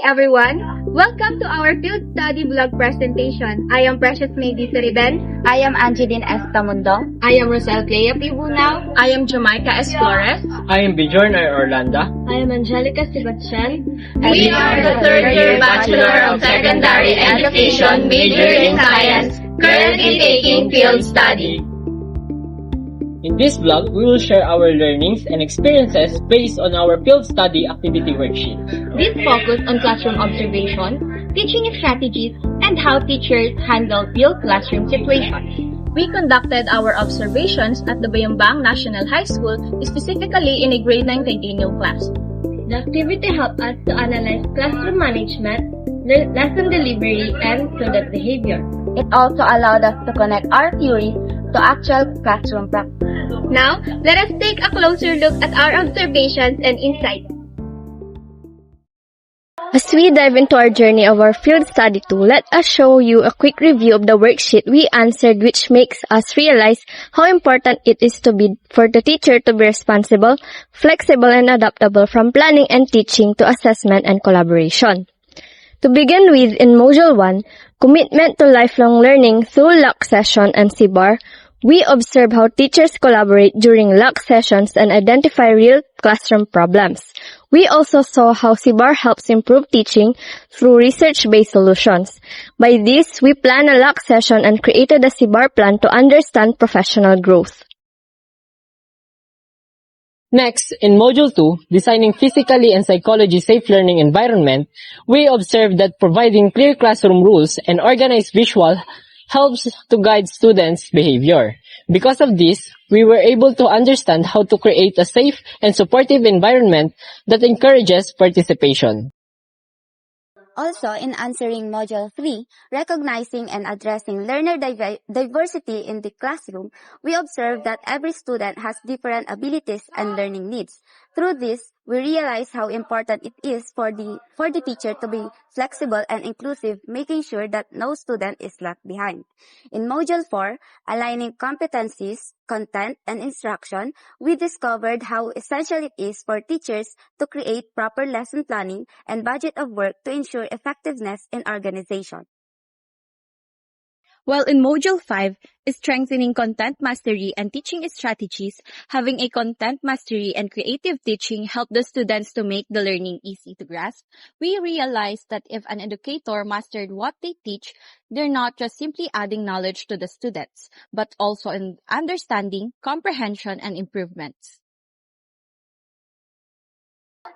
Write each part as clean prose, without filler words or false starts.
everyone. Welcome to our field study vlog presentation. I am Precious May D. Sariben. I am Angeline S. Tamundo. I am Rosel Clea Pibunao. I am Jamaica S. Flores. I am Bjorn R. Orlando. I am Angelica Sebastian. We are the third year Bachelor of Secondary Education, major in Science, currently taking field study. In this vlog, we will share our learnings and experiences based on our field study activity worksheet. This focus on classroom observation, teaching strategies, and how teachers handle real classroom situations. We conducted our observations at the Bayambang National High School, specifically in a grade 9 titanium class. The activity helped us to analyze classroom management, lesson delivery, and student behavior. It also allowed us to connect our theories to actual classroom practice. Now, let us take a closer look at our observations and insights. As we dive into our journey of our field study tool, let us show you a quick review of the worksheet we answered, which makes us realize how important it is for the teacher to be responsible, flexible, and adaptable from planning and teaching to assessment and collaboration. To begin with, in Module 1, Commitment to Lifelong Learning through LAC Session and CBAR, we observe how teachers collaborate during LAC sessions and identify real classroom problems. We also saw how CBAR helps improve teaching through research-based solutions. By this, we planned a LAC session and created a CBAR plan to understand professional growth. Next, in Module 2, Designing Physically and Psychology Safe Learning Environment, we observed that providing clear classroom rules and organized visual helps to guide students' behavior. Because of this, we were able to understand how to create a safe and supportive environment that encourages participation. Also, in answering Module 3, Recognizing and Addressing Learner Diversity in the Classroom, we observed that every student has different abilities and learning needs. Through this, we realize how important it is for the teacher to be flexible and inclusive, making sure that no student is left behind. In Module 4, Aligning Competencies, Content, and Instruction, we discovered how essential it is for teachers to create proper lesson planning and budget of work to ensure effectiveness in organization. While in Module 5, Strengthening Content Mastery and Teaching Strategies, having a content mastery and creative teaching help the students to make the learning easy to grasp, we realized that if an educator mastered what they teach, they're not just simply adding knowledge to the students, but also in understanding, comprehension, and improvements.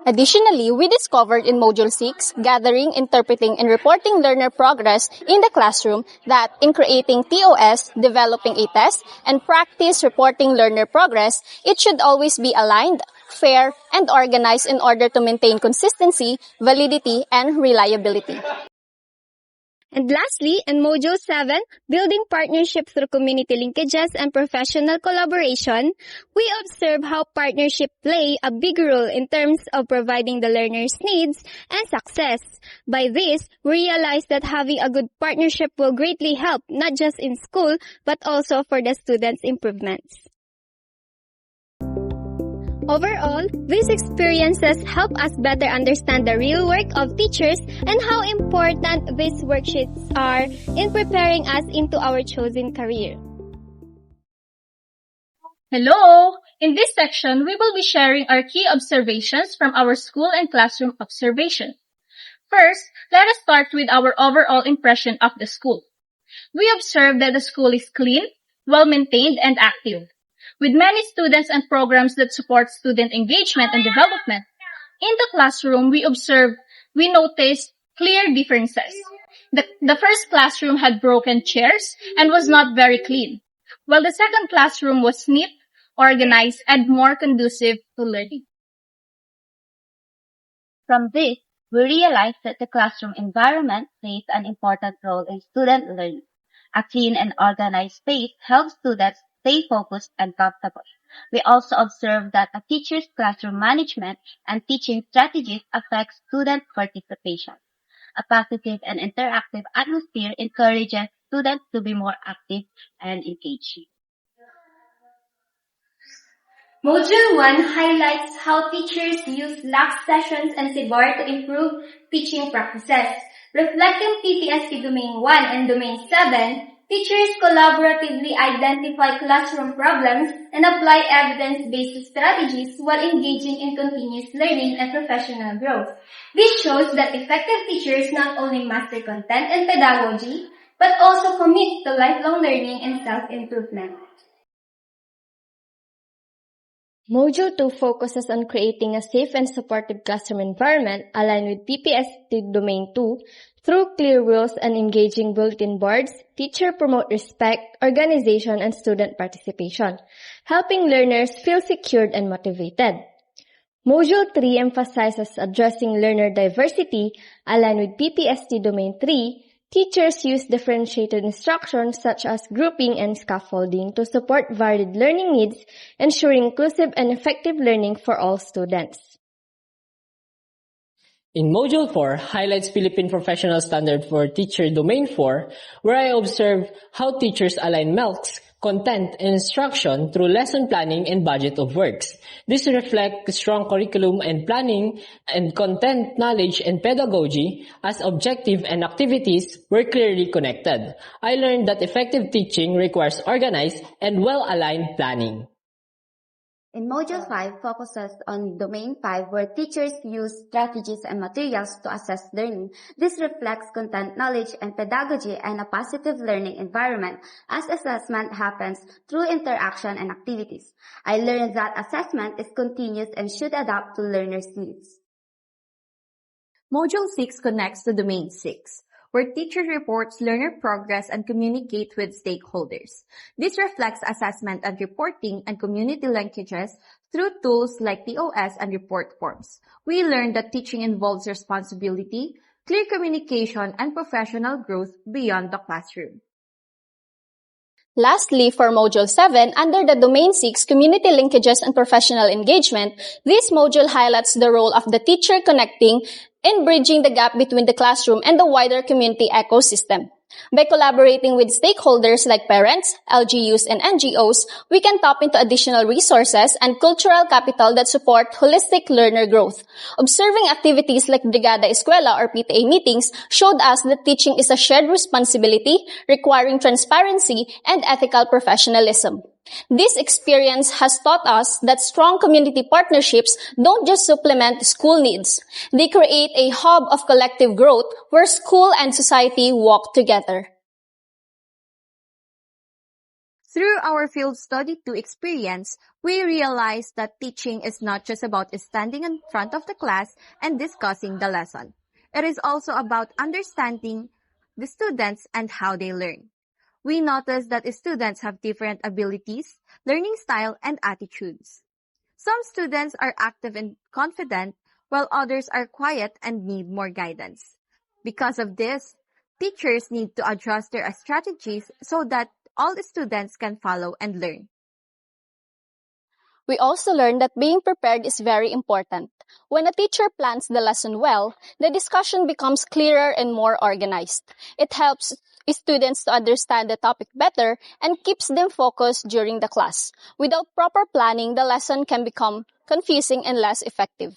Additionally, we discovered in Module 6, Gathering, Interpreting, and Reporting Learner Progress in the Classroom that in creating TOS, developing a test, and practice reporting learner progress, it should always be aligned, fair, and organized in order to maintain consistency, validity, and reliability. And lastly, in Module 7, Building Partnership through Community Linkages and Professional Collaboration, we observe how partnership play a big role in terms of providing the learner's needs and success. By this, we realize that having a good partnership will greatly help not just in school, but also for the students' improvements. Overall, these experiences help us better understand the real work of teachers and how important these worksheets are in preparing us into our chosen career. Hello! In this section, we will be sharing our key observations from our school and classroom observation. First, let us start with our overall impression of the school. We observed that the school is clean, well-maintained, and active, with many students and programs that support student engagement and development. In the classroom, we noticed clear differences. The first classroom had broken chairs and was not very clean, while the second classroom was neat, organized, and more conducive to learning. From this, we realized that the classroom environment plays an important role in student learning. A clean and organized space helps students stay focused and comfortable. We also observed that a teacher's classroom management and teaching strategies affect student participation. A positive and interactive atmosphere encourages students to be more active and engaged. Module 1 highlights how teachers use LAC sessions and CBAR to improve teaching practices. Reflecting PPST Domain 1 and Domain 7, teachers collaboratively identify classroom problems and apply evidence-based strategies while engaging in continuous learning and professional growth. This shows that effective teachers not only master content and pedagogy, but also commit to lifelong learning and self-improvement. Module 2 focuses on creating a safe and supportive classroom environment aligned with PPST Domain 2 through clear rules and engaging bulletin boards. Teacher promote respect, organization, and student participation, helping learners feel secured and motivated. Module 3 emphasizes addressing learner diversity aligned with PPST Domain 3. Teachers use differentiated instruction such as grouping and scaffolding to support varied learning needs, ensuring inclusive and effective learning for all students. In Module 4, highlights Philippine Professional Standard for Teacher Domain 4, where I observe how teachers align MELCs, content, and instruction through lesson planning and budget of works. This reflects strong curriculum and planning and content knowledge and pedagogy as objective and activities were clearly connected. I learned that effective teaching requires organized and well-aligned planning. In Module 5 focuses on Domain 5 where teachers use strategies and materials to assess learning. This reflects content knowledge and pedagogy and a positive learning environment as assessment happens through interaction and activities. I learned that assessment is continuous and should adapt to learners' needs. Module 6 connects to Domain 6, where teacher reports learner progress and communicate with stakeholders. This reflects assessment and reporting and community linkages through tools like TOS and report forms. We learned that teaching involves responsibility, clear communication, and professional growth beyond the classroom. Lastly, for Module 7, under the Domain 6, Community Linkages and Professional Engagement, this module highlights the role of the teacher connecting in bridging the gap between the classroom and the wider community ecosystem. By collaborating with stakeholders like parents, LGUs, and NGOs, we can tap into additional resources and cultural capital that support holistic learner growth. Observing activities like Brigada Eskwela or PTA meetings showed us that teaching is a shared responsibility requiring transparency and ethical professionalism. This experience has taught us that strong community partnerships don't just supplement school needs. They create a hub of collective growth where school and society walk together. Through our Field Study 2 experience, we realized that teaching is not just about standing in front of the class and discussing the lesson. It is also about understanding the students and how they learn. We noticed that students have different abilities, learning style, and attitudes. Some students are active and confident, while others are quiet and need more guidance. Because of this, teachers need to adjust their strategies so that all students can follow and learn. We also learned that being prepared is very important. When a teacher plans the lesson well, the discussion becomes clearer and more organized. It helps students to understand the topic better and keeps them focused during the class. Without proper planning, the lesson can become confusing and less effective.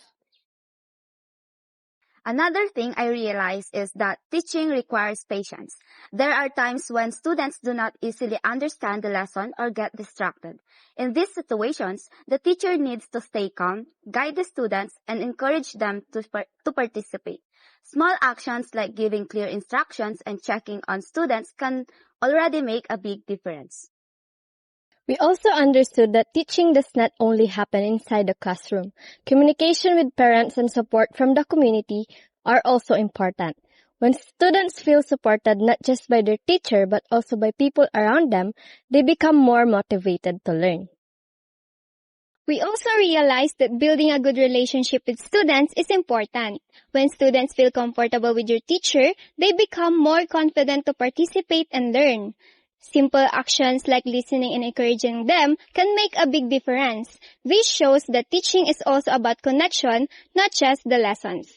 Another thing I realized is that teaching requires patience. There are times when students do not easily understand the lesson or get distracted. In these situations, the teacher needs to stay calm, guide the students, and encourage them to participate. Small actions like giving clear instructions and checking on students can already make a big difference. We also understood that teaching does not only happen inside the classroom. Communication with parents and support from the community are also important. When students feel supported not just by their teacher but also by people around them, they become more motivated to learn. We also realized that building a good relationship with students is important. When students feel comfortable with your teacher, they become more confident to participate and learn. Simple actions like listening and encouraging them can make a big difference. This shows that teaching is also about connection, not just the lessons.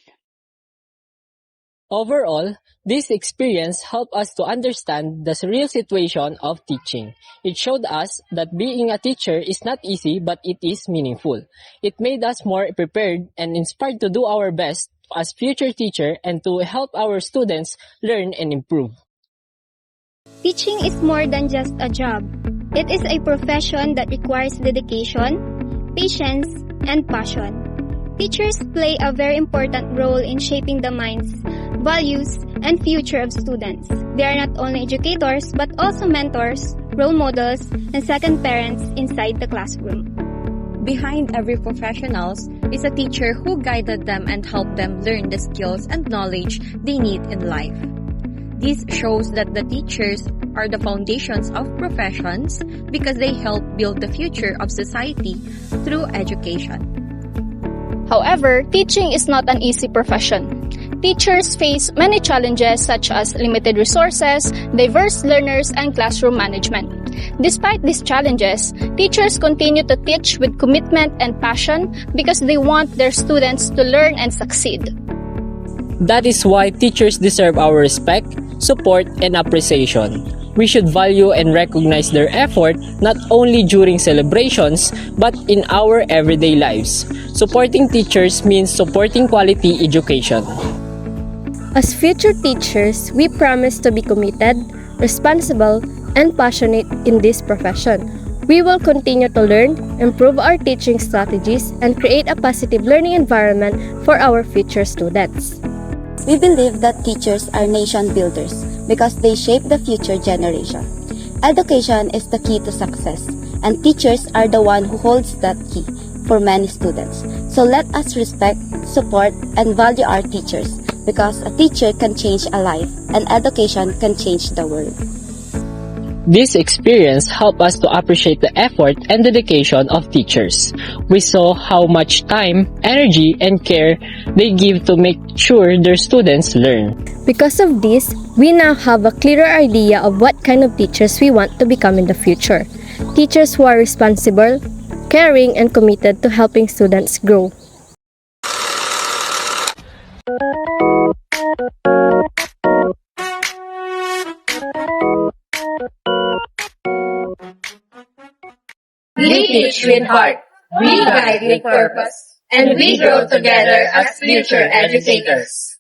Overall, this experience helped us to understand the real situation of teaching. It showed us that being a teacher is not easy, but it is meaningful. It made us more prepared and inspired to do our best as future teacher and to help our students learn and improve. Teaching is more than just a job. It is a profession that requires dedication, patience, and passion. Teachers play a very important role in shaping the minds, values, and future of students. They are not only educators but also mentors, role models, and second parents inside the classroom. Behind every professional is a teacher who guided them and helped them learn the skills and knowledge they need in life. This shows that the teachers are the foundations of professions because they help build the future of society through education. However, teaching is not an easy profession. Teachers face many challenges such as limited resources, diverse learners, and classroom management. Despite these challenges, teachers continue to teach with commitment and passion because they want their students to learn and succeed. That is why teachers deserve our respect, support, and appreciation. We should value and recognize their effort not only during celebrations but in our everyday lives. Supporting teachers means supporting quality education. As future teachers, we promise to be committed, responsible, and passionate in this profession. We will continue to learn, improve our teaching strategies, and create a positive learning environment for our future students. We believe that teachers are nation builders because they shape the future generation. Education is the key to success, and teachers are the one who holds that key for many students. So let us respect, support, and value our teachers because a teacher can change a life and education can change the world. This experience helped us to appreciate the effort and dedication of teachers. We saw how much time, energy, and care they give to make sure their students learn. Because of this, we now have a clearer idea of what kind of teachers we want to become in the future. Teachers who are responsible, caring, and committed to helping students grow. We teach with heart, we guide with purpose, and we grow together as future educators.